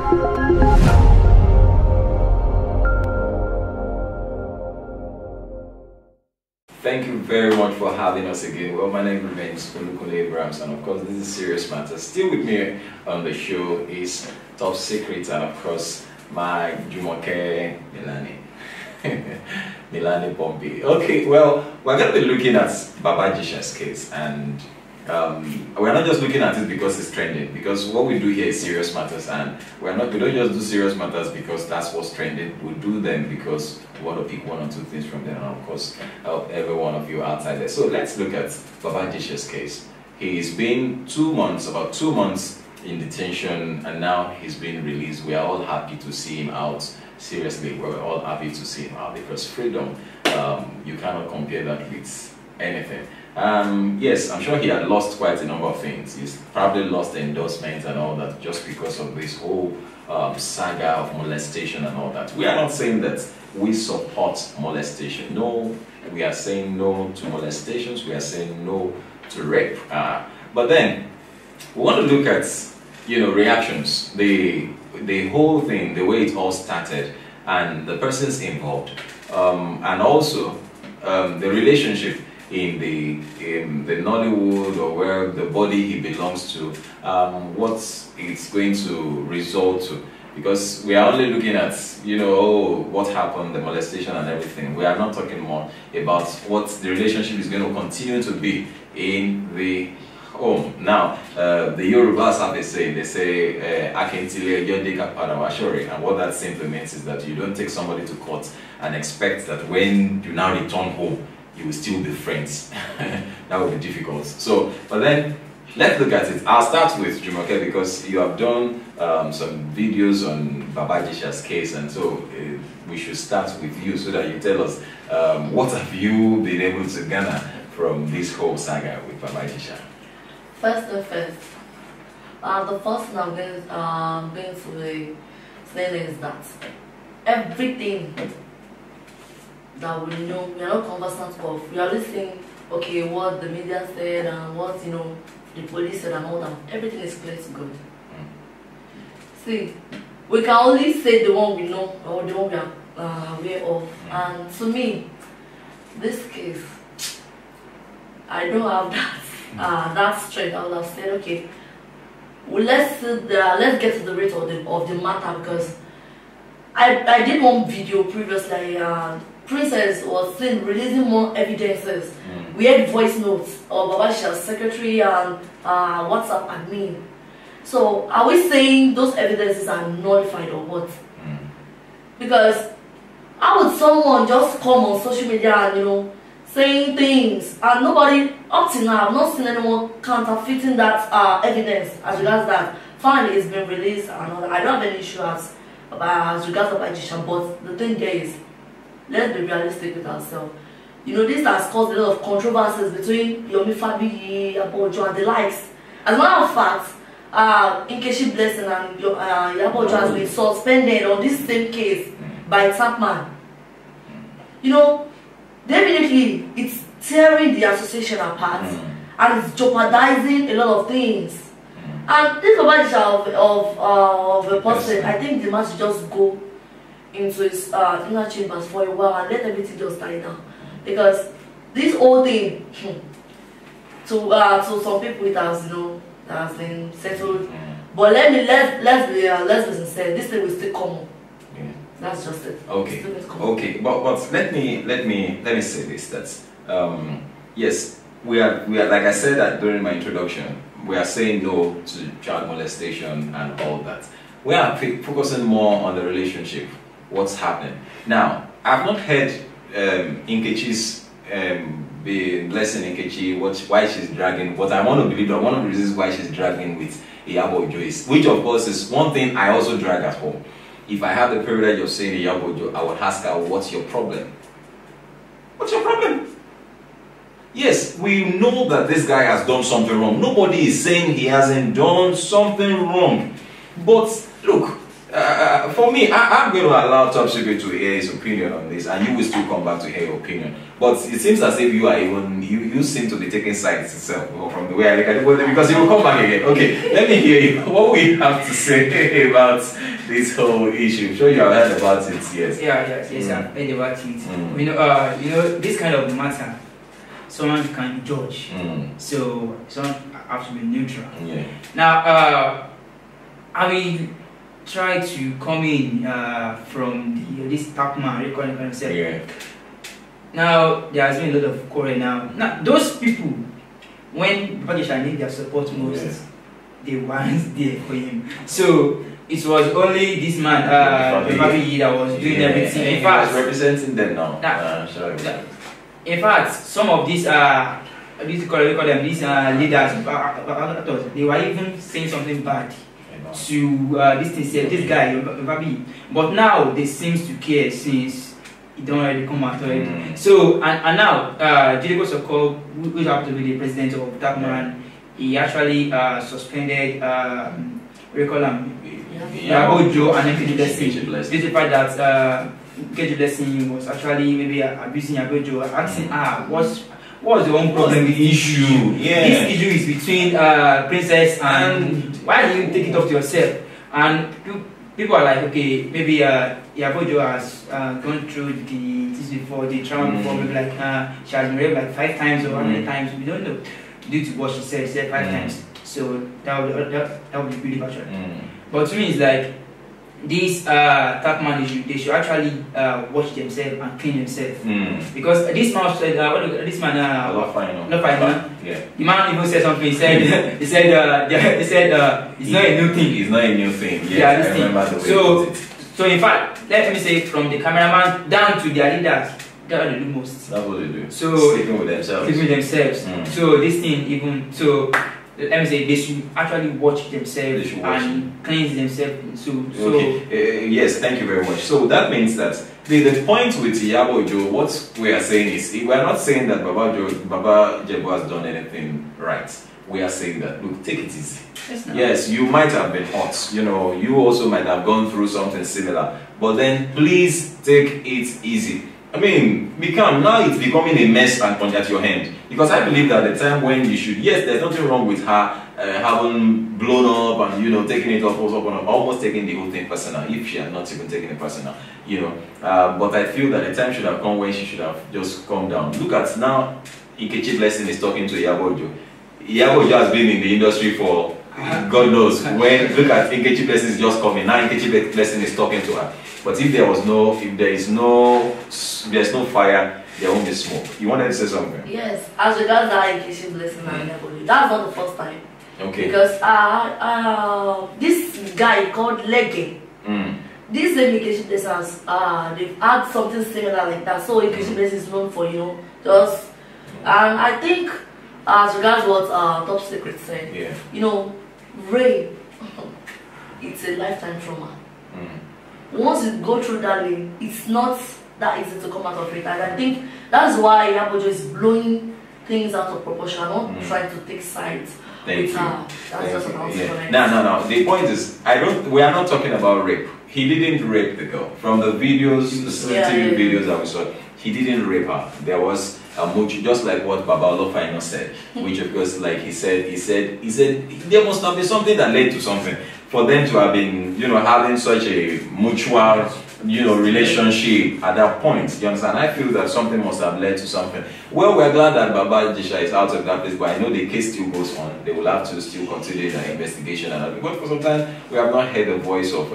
Thank you very much for having us again. Well, my name remains Olukunle Abrams, and of course, this is Serious Matters. Still with me on the show is Top Secret, and of course, my Jumoke Milani. Milani Pompi. Okay, well, we're going to be looking at Baba Ijesha'S case, and we're not just looking at it because it's trending, because what we do here is Serious Matters, and we don't just do Serious Matters because that's what's trending. We do them because we want to pick one or two things from them, and of course help every one of you outside there. So let's look at Baba Ijesha'S case. He's been about 2 months in detention, and now he's been released. We are all happy to see him out. Seriously, we're all happy to see him out, because freedom, you cannot compare that with anything. Yes, I'm sure he had lost quite a number of things. He's probably lost the endorsement and all that just because of this whole saga of molestation and all that. We are not saying that we support molestation. No, we are saying no to molestations. We are saying no to rape. But then we want to look at, reactions, the whole thing, the way it all started, and the persons involved, and also the relationship in the Nollywood, or where the body he belongs to, what it's going to result to. Because we are only looking at, what happened, the molestation and everything. We are not talking more about what the relationship is going to continue to be in the home. Now, the Yorubas have a saying, they say, Akentile Yodeka Padawashore, and what that simply means is that you don't take somebody to court and expect that when you now return home, you will still be friends. That would be difficult. So, but then, let's look at it. I'll start with Jumoke, because you have done some videos on Baba Ijesha'S case, and so we should start with you so that you tell us what have you been able to garner from this whole saga with Baba Ijesha'S. First, the first thing I'm going to say is that everything that we know, we are not conversant of. We are listening, okay, what the media said and what the police said and all that. Everything is clear to God. See, we can only say the one we know or the one we are aware of. And to me, this case, I don't have that strength. I would have said, okay, well, let's get to the root of the matter, because I did one video previously. Princess was seen releasing more evidences. We had voice notes of Baba Ijesha'S secretary and WhatsApp admin. So are we saying those evidences are nullified or what? Because how would someone just come on social media and saying things, and nobody up till now, I've not seen anyone counterfeiting that evidence as regards that. Finally, it's been released and all that. I don't have any issue as regards Baba Ijesha'S, but the thing there is, let's be realistic with ourselves. This has caused a lot of controversies between Yomi Fabiyi, Yabojo, and the likes. As a matter of fact, Nkechi Blessing and Yabojo has been suspended on this same case by Tapman. Definitely, it's tearing the association apart, and it's jeopardizing a lot of things. And this Baba Ijesha'S of a person, I think the man should just go into his inner chambers for a while and let everything just die down, because this whole thing to some people it has has been settled, but let's be sincere, this thing will still come up. That's just it. Okay, but let me say this, that yes, we are like I said during my introduction, we are saying no to child molestation and all that. We are focusing more on the relationship. What's happening now? I've not heard Nkechi's blessing Nkechi why she's dragging. What I want to believe that one of the reasons why she's dragging with Yabojo is, which of course is one thing I also drag at home. If I have the privilege of saying Yabojo, I would ask her, what's your problem? What's your problem? Yes, we know that this guy has done something wrong. Nobody is saying he hasn't done something wrong. But look, for me, I'm going to allow Top Secret to hear his opinion on this, and you will still come back to hear your opinion. But it seems as if you are you seem to be taking sides itself from the way I look at it, because you will come back again. Okay, let me hear you. What will you have to say about this whole issue. I'm sure you have heard about it, yes. Yes, I've heard about it. You know, this kind of matter, someone can judge. So someone has to be neutral. Yeah. Now, I will try to come in from this top man recording himself. Yeah. Now there has been a lot of quarrel now. Now those people, when Ijesha'S need their support most, they weren't there for him. So it was only this man, Babi, that was doing everything. In fact, he was representing them now. In fact, some of these these leaders, they were even saying something bad to this guy, Babi. But now they seems to care since he don't already come out already. So and now Ijesha'S Sokol, who happened to be the president of that man, he actually suspended Ojo and then Blessing. Due to the fact that Blessing was actually maybe abusing Ojo, asking what's the own problem with the issue? This issue is between Princess and why do you take it up to yourself? And people are like, okay, maybe Ojo has gone through this before, the trauma before, maybe like she has been raped like 5 times or how many times, we don't know. Due to what she said 5 times. So that would be pretty bad. But to me, it's like this top man, they should actually wash themselves and clean themselves. Because this man said, this man, the man even said something. He said, it's not a new thing. It's not a new thing. Yes, yeah, I remember the way so in fact, let me say from the cameraman down to their leaders, that's what they do most. That's what they do. So sleeping with themselves. So this thing even let me say they should actually watch themselves and cleanse themselves. Yes, thank you very much. So that means that the point with Ojo, what we are saying is we are not saying that Baba Jebu has done anything right. We are saying that look, take it easy. Yes, you might have been hot. You know, you also might have gone through something similar. But then please take it easy. I mean, become now it's becoming a mess and at your hand. Because I believe that the time when you should, yes, there's nothing wrong with her having blown up and taking it off, almost taking the whole thing personal. If she had not even taken it personal, but I feel that the time should have come when she should have just calmed down. Look at now, Nkechi Blessing is talking to Ojo. Ojo has been in the industry for God knows when. Look at Nkechi Blessing is just coming now. Nkechi Blessing is talking to her. But if there's no fire, there won't be smoke. You wanted to say something? Yes, as regards that Nkechi Blessing and everybody, that's not the first time. Okay. Because this guy called Legging, this Nkechi Blessing they've had something similar like that. So Nkechi Blessing is known for just and I think as regards what Top Secret said, rape, it's a lifetime trauma. Once you go through that lane, it's not that easy to come out of it. And I think that's why Ojo is blowing things out of proportion, not trying to take sides. Thank you. That's just what I was saying. No. The point is, we are not talking about rape. He didn't rape the girl. From the videos, the CCTV videos that we saw, he didn't rape her. There was a much, just like what Baba Olofaino said, which of course, like he said, there must have been something that led to something for them to have been, having such a mutual, relationship at that point. You understand? I feel that something must have led to something. Well, we're glad that Baba Ijesha'S is out of that place, but I know the case still goes on. They will have to still continue their investigation and everything. But for some time, we have not heard the voice of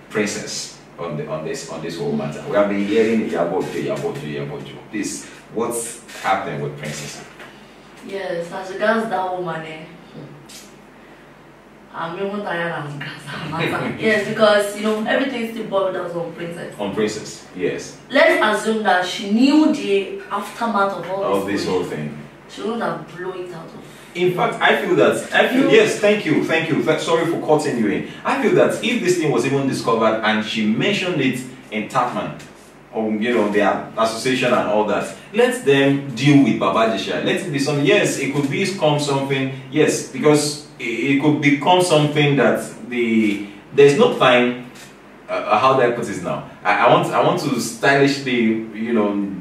Princess on this whole matter. We have been hearing Yabojo. This, what's happening with Princess? Yes, as regards that woman, I'm even tired as regards yes, because everything still boils down on Princess. On Princess, yes. Let's assume that she knew the aftermath of all this whole thing. She wouldn't have blown it out of. In fact, I feel yes, thank you. Sorry for cutting you in. I feel that if this thing was even discovered and she mentioned it in Tapman, or their association and all that, let them deal with Baba Ijesha'S. Let it be something. Yes, it could become something. Yes, because it could become something that there's no time. How do I put it now? I want to stylishly,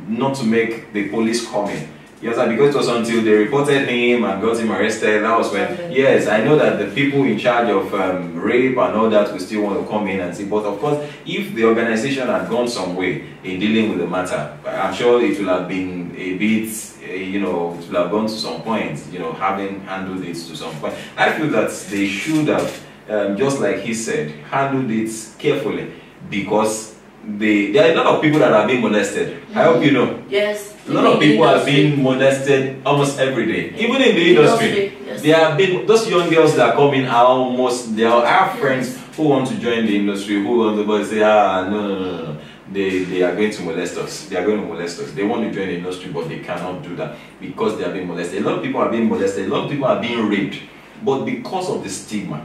not to make the police come in. Yes, because it was until they reported him and got him arrested, that was when, yes, I know that the people in charge of rape and all that will still want to come in and see. But of course, if the organization had gone some way in dealing with the matter, I'm sure it will have been a bit, you know, it will have gone to some point, you know, having handled it to some point. I feel that they should have, just like he said, handled it carefully, because there are a lot of people that are being molested. I hope you know. Yes. A lot of people are being molested almost every day. Even in the industry. Yes. There have been those young girls that come in are almost, I have friends who want to join the industry, who want to say, no. They are going to molest us. They are going to molest us. They want to join the industry, but they cannot do that because they are being molested. A lot of people are being molested. A lot of people are being raped. But because of the stigma,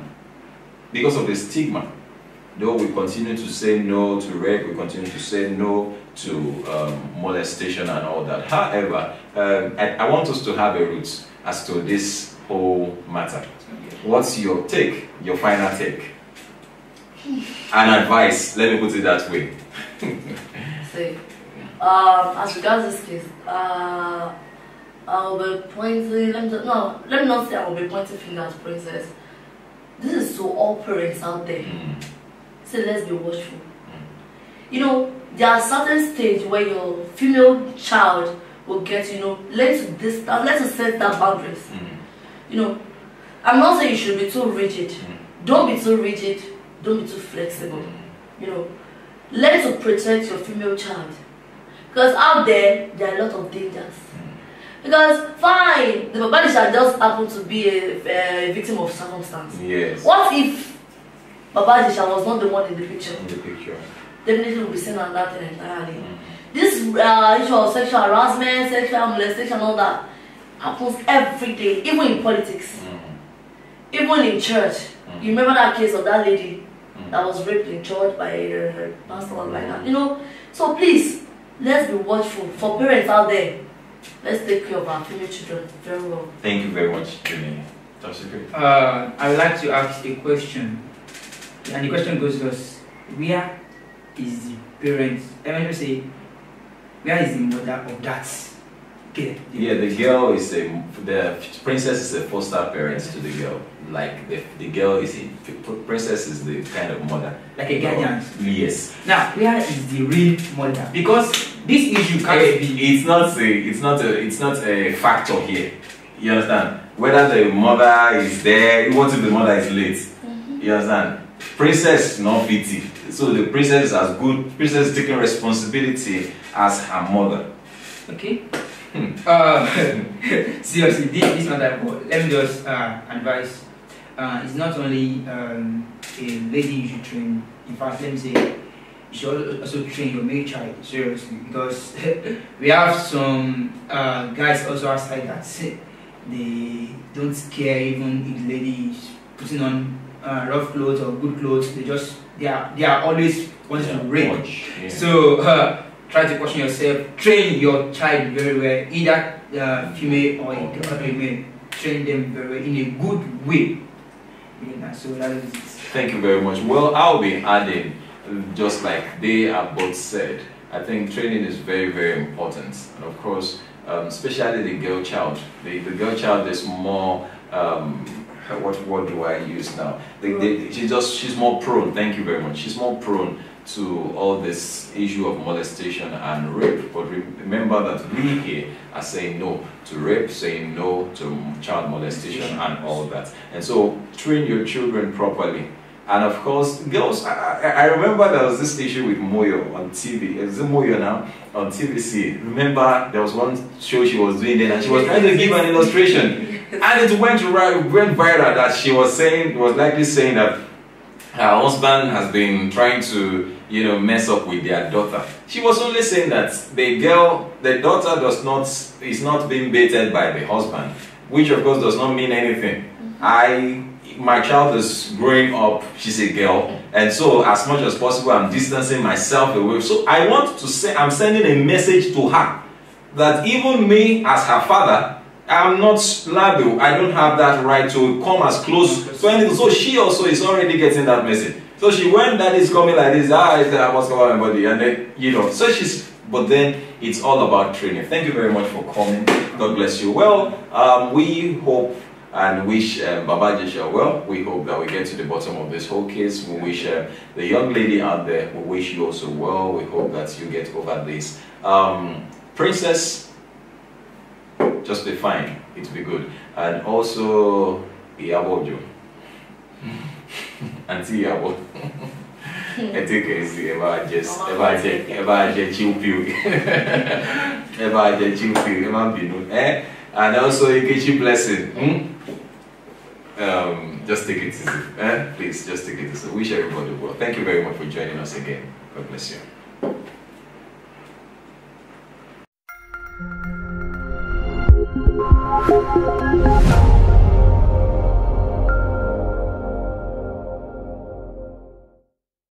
though we continue to say no to rape, we continue to say no to molestation and all that. However, I want us to have a root as to this whole matter. What's your take, your final take? And advice, let me put it that way. See, as regards this case, I'll be pointing, let me not say I'll be pointing fingers at Princess. This is to all parents out there. So let's be watchful. You know, there are certain stage where your female child will get, you know, learn to set that boundaries. You know, I'm not saying you should be too rigid. Don't be too rigid. Don't be too flexible. You know, learn to protect your female child. Because out there are a lot of dangers. Because fine, the body shall just happen to be a victim of circumstance. Yes. What if Baba Ijesha was not the one in the picture? Definitely will be seen on that thing entirely. This issue of sexual harassment, sexual molestation, all that happens every day, even in politics, even in church. You remember that case of that lady that was raped in church by a pastor like that? You know, so please, let's be watchful. For parents out there, let's take care of our female children very well. Thank you very much, Jimmy. I would like to ask a question. And the question goes thus: where is the parent? Let me say, where is the mother of that girl? Yeah, the girl is the princess is a foster parent to the girl. Like the girl is princess is the kind of mother. Like a guardian. Yes. Now, where is the real mother? Because this issue can't be. It's not a factor here. You understand? Whether the mother is there, what if the mother is late? You understand? Princess not pity. So the princess is as good. Princess is taking responsibility as her mother. Okay. Seriously, this matter. Let me just advise. It's not only a lady you should train. In fact, let me say you should also train your male child seriously, because we have some guys also outside that they don't care even if the lady is putting on rough clothes or good clothes. They are always wanting to rape. Yeah. So try to question yourself. Train your child very well, either female or a male. Train them very well in a good way. Yeah, so that is it. Thank you very much. Well, I'll be adding, just like they have both said, I think training is very, very important. And of course, especially the girl child. The girl child is more, what word do I use now? She's more prone, thank you very much. She's more prone to all this issue of molestation and rape. But remember that we here are saying no to rape, saying no to child molestation and all that. And so train your children properly. And of course, girls, I remember there was this issue with Moyo on TV. Is it Moyo now? On TVC. Remember, there was one show she was doing then, and she was trying to give an illustration. And it went viral that she was likely saying that her husband has been trying to, you know, mess up with their daughter. She was only saying that the daughter is not being baited by the husband, which of course does not mean anything. My child is growing up, she's a girl, and so as much as possible I'm distancing myself away. So I want to say, I'm sending a message to her that even me as her father, I'm not liable. I don't have that right to come as close to anything. So she also is already getting that message. So when that is coming like this, what's going on my body, and then, you know, so she's but then it's all about training. Thank you very much for coming. God bless you. Well, we hope and wish Baba Ijesha'S well. We hope that we get to the bottom of this whole case. We wish the young lady out there, we wish you also well. We hope that you get over this. Princess, just be fine. It'll be good. And also, Iyabojo. Auntie Iyabo. I think it's ever chill pill. Ever chill pill. And also Ikechi blessing. Just take it easy. Please, just take it easy. Wish everybody well. Thank you very much for joining us again. God bless you.